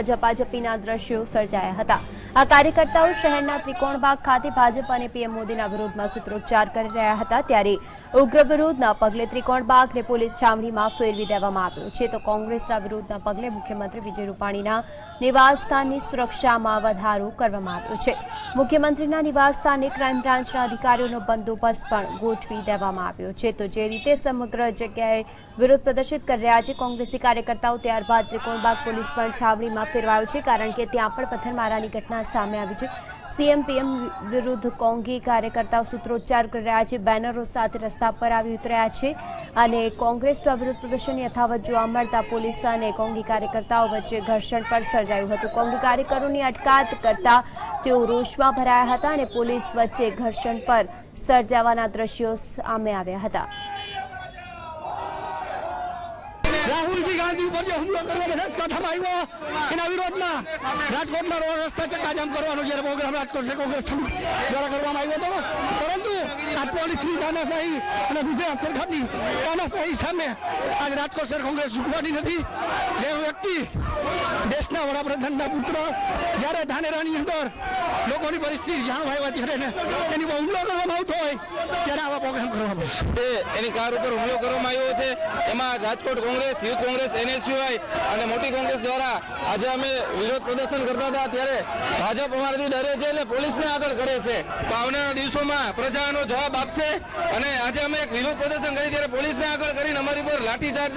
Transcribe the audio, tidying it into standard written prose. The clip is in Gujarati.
ઝપાઝપીના દ્રશ્યો સર્જાયા હતા। આ કાર્યકર્તાઓ શહેરના ત્રિકોણબાગ ખાતે ભાજપ અને પીએમ મોદીના વિરોધમાં સૂત્રોચ્ચાર કરી રહ્યા હતા। ત્યારે ઉગ્ર વિરોધના પગલે ત્રિકોણબાગને પોલીસ છાવણીમાં ફેરવી દેવામાં આવ્યો છે, તો કોંગ્રેસના વિરોધના પગલે મુખ્યમંત્રી વિજય રૂપાણીના નિવાસસ્થાનની સુરક્ષામાં વધારો કરવામાં આવ્યો છે। મુખ્યમંત્રીના નિવાસસ્થાને ક્રાઇમ બ્રાન્ચના અધિકારીઓનો બંદોબસ્ત પણ ગોઠવી દેવામાં આવ્યો છે। તો જે રીતે સમગ્ર જગ્યાએ વિરોધ પ્રદર્શિત કરી રહ્યા છે કોંગ્રેસી કાર્યકર્તાઓ, ત્યારબાદ ત્રિકોણબાગ પોલીસ પણ છાવણીમાં ફેરવાયો છે, કારણ કે ત્યાં પણ પથ્થરમારાની ઘટના સામે આવી છે। સીએમ પીએમ વિરુદ્ધ કોંગી કાર્યકર્તાઓ સૂત્રોચ્ચાર કરી રહ્યા છે, બેનરો સાથે રસ્તા પર આવી ઉતર્યા છે અને કોંગ્રેસના વિરોધ પ્રદર્શન યથાવત જોવા મળતા પોલીસ અને કોંગી કાર્યકર્તાઓ વચ્ચે ઘર્ષણ પણ સર્જાયું હતું। કોંગી કાર્યકરોની અટકાયત કરતા તેઓ રોષમાં ભરાયા હતા અને પોલીસ વચ્ચે ઘર્ષણ પર સર્જાવાના દ્રશ્યો સામે આવ્યા હતા। राहुल जी गांधी पर जो हमलो करने बनासकांठा આવ્યો એના વિરોધમાં રાજકોટમાં રોડ રસ્તા ચક્કાજામ કરવાનો જ્યારે પ્રોગ્રામ રાજકોટ કોંગ્રેસ દ્વારા કરવામાં આવ્યો હતો, પરંતુ આ પોલીસની તાનાશાહી અને ગુજરાત સરકારની તાનાશાહી સામે આજ રાજકોટ શહેર કોંગ્રેસ ઝૂકવાની નથી। જે વ્યક્તિ દેશના વડાપ્રધાનના પુત્ર જ્યારે ધાનેરાની અંદર લોકોની પરિસ્થિતિ જાણવા આવ્યા ત્યારે એની પર હુમલો કરવામાં આવતો હોય ત્યારે આવા પ્રોગ્રામ કરવા પડશે। એની કાર ઉપર હુમલો કરવામાં આવ્યો છે। એમાં રાજકોટ કોંગ્રેસ, યુથ કોંગ્રેસ, NSUI અને મોટી કોંગ્રેસ દ્વારા આજે અમે વિરોધ પ્રદર્શન કરતા હતા ત્યારે ભાજપ અમારાથી ડરે છે એટલે પોલીસને આગળ કરે છે। તો આવનારા દિવસોમાં પ્રજાનો જવાબ આપશે અને આજે અમે એક વિરોધ પ્રદર્શન કરી ત્યારે પોલીસને આગળ કરીને અમારી પર લાઠીચાર્જ